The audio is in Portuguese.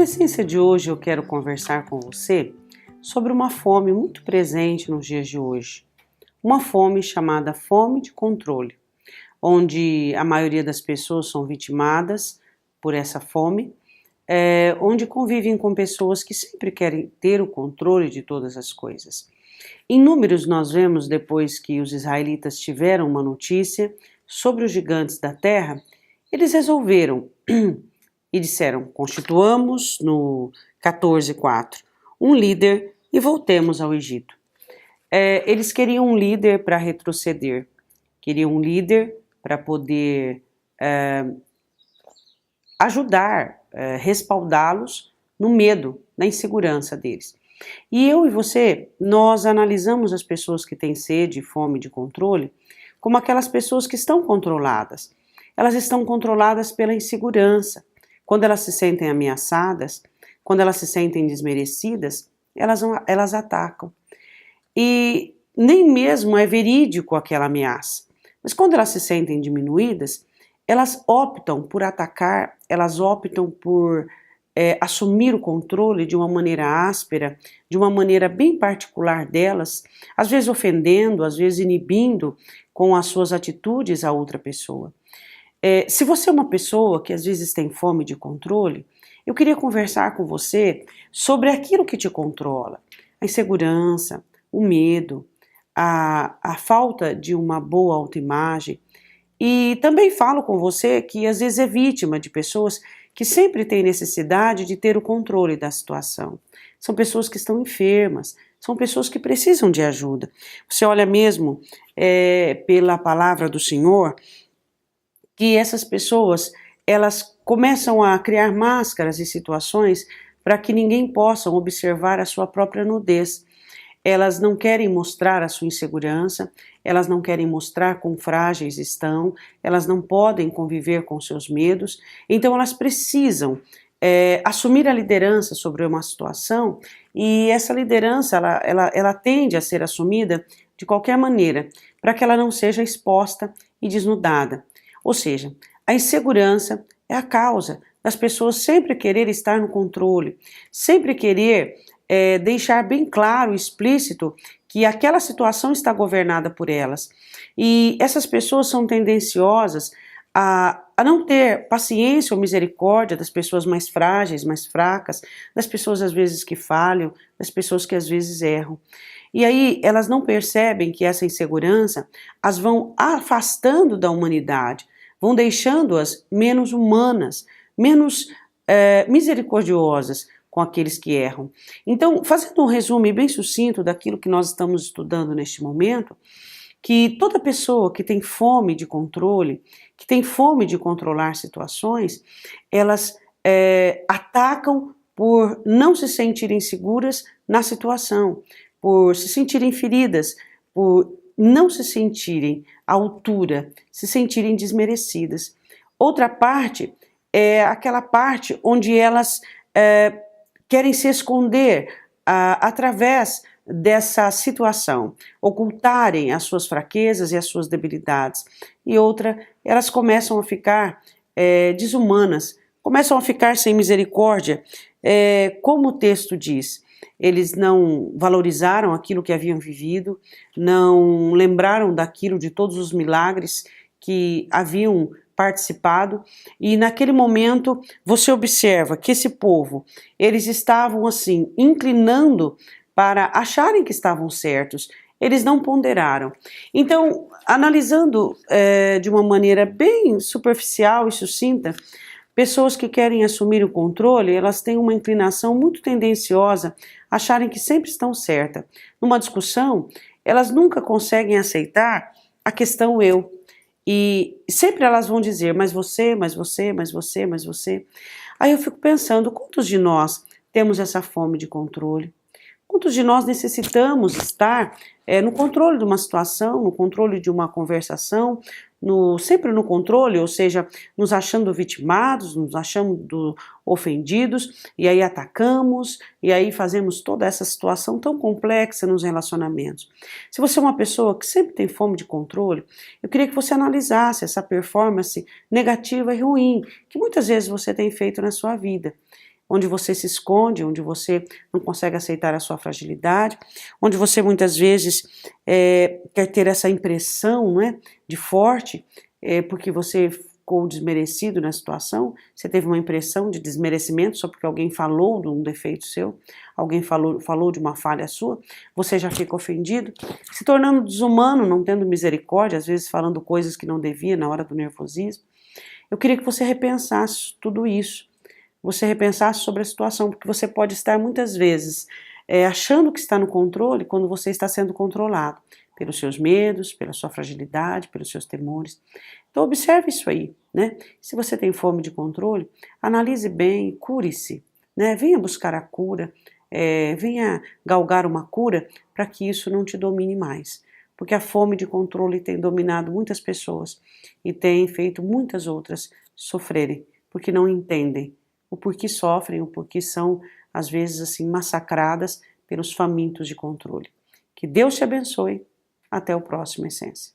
No Essência de hoje eu quero conversar com você sobre uma fome muito presente nos dias de hoje. Uma fome chamada fome de controle, onde a maioria das pessoas são vitimadas por essa fome, onde convivem com pessoas que sempre querem ter o controle de todas as coisas. Em Números nós vemos, depois que os israelitas tiveram uma notícia sobre os gigantes da terra, eles resolveram e disseram: constituamos no 14:4 um líder e voltemos ao Egito. Eles queriam um líder para retroceder, queriam um líder para poder ajudar, respaldá-los no medo, na insegurança deles. E eu e você, nós analisamos as pessoas que têm sede e fome de controle como aquelas pessoas que estão controladas. Elas estão controladas pela insegurança. Quando elas se sentem ameaçadas, quando elas se sentem desmerecidas, elas atacam. E nem mesmo é verídico aquela ameaça. Mas quando elas se sentem diminuídas, elas optam por atacar, elas optam por assumir o controle de uma maneira áspera, de uma maneira bem particular delas, às vezes ofendendo, às vezes inibindo com as suas atitudes a outra pessoa. Se você é uma pessoa que às vezes tem fome de controle, eu queria conversar com você sobre aquilo que te controla, a insegurança, o medo, a falta de uma boa autoimagem. E também falo com você que às vezes é vítima de pessoas que sempre têm necessidade de ter o controle da situação. São pessoas que estão enfermas, são pessoas que precisam de ajuda. Você olha mesmo pela palavra do Senhor que essas pessoas, elas começam a criar máscaras e situações para que ninguém possa observar a sua própria nudez. Elas não querem mostrar a sua insegurança, elas não querem mostrar quão frágeis estão, elas não podem conviver com seus medos, então elas precisam assumir a liderança sobre uma situação, e essa liderança ela tende a ser assumida de qualquer maneira, para que ela não seja exposta e desnudada. Ou seja, a insegurança é a causa das pessoas sempre querer estar no controle, sempre querer deixar bem claro, explícito, que aquela situação está governada por elas. E essas pessoas são tendenciosas a não ter paciência ou misericórdia das pessoas mais frágeis, mais fracas, das pessoas às vezes que falham, das pessoas que às vezes erram. E aí elas não percebem que essa insegurança as vão afastando da humanidade, vão deixando-as menos humanas, menos misericordiosas com aqueles que erram. Então, fazendo um resumo bem sucinto daquilo que nós estamos estudando neste momento, que toda pessoa que tem fome de controle, que tem fome de controlar situações, elas atacam por não se sentirem seguras na situação, por se sentirem feridas, por não se sentirem à altura, se sentirem desmerecidas. Outra parte é aquela parte onde elas querem se esconder através dessa situação, ocultarem as suas fraquezas e as suas debilidades. E outra, elas começam a ficar desumanas, começam a ficar sem misericórdia, como o texto diz. Eles não valorizaram aquilo que haviam vivido, não lembraram daquilo, de todos os milagres que haviam participado, e naquele momento você observa que esse povo, eles estavam assim, inclinando para acharem que estavam certos, eles não ponderaram. Então, analisando de uma maneira bem superficial e sucinta, pessoas que querem assumir o controle, elas têm uma inclinação muito tendenciosa a acharem que sempre estão certas. Numa discussão, elas nunca conseguem aceitar a questão eu. E sempre elas vão dizer, mas você, mas você, mas você, mas você. Aí eu fico pensando, quantos de nós temos essa fome de controle? Quantos de nós necessitamos estar no controle de uma situação, no controle de uma conversação, sempre no controle, ou seja, nos achando vitimados, nos achando ofendidos, e aí atacamos, e aí fazemos toda essa situação tão complexa nos relacionamentos. Se você é uma pessoa que sempre tem fome de controle, eu queria que você analisasse essa performance negativa e ruim, que muitas vezes você tem feito na sua vida. onde você se esconde, onde você não consegue aceitar a sua fragilidade, onde você muitas vezes quer ter essa impressão, não é, de forte, porque você ficou desmerecido na situação, você teve uma impressão de desmerecimento só porque alguém falou de um defeito seu, alguém falou de uma falha sua, você já fica ofendido, se tornando desumano, não tendo misericórdia, às vezes falando coisas que não devia na hora do nervosismo. Eu queria que você repensasse tudo isso, você repensasse sobre a situação, porque você pode estar muitas vezes achando que está no controle quando você está sendo controlado pelos seus medos, pela sua fragilidade, pelos seus temores. Então observe isso aí, né? Se você tem fome de controle, analise bem, cure-se, né? Venha buscar a cura, venha galgar uma cura para que isso não te domine mais. Porque a fome de controle tem dominado muitas pessoas e tem feito muitas outras sofrerem, porque não entendem o porquê sofrem, o porquê são, às vezes, assim, massacradas pelos famintos de controle. Que Deus te abençoe. Até o próximo Essência.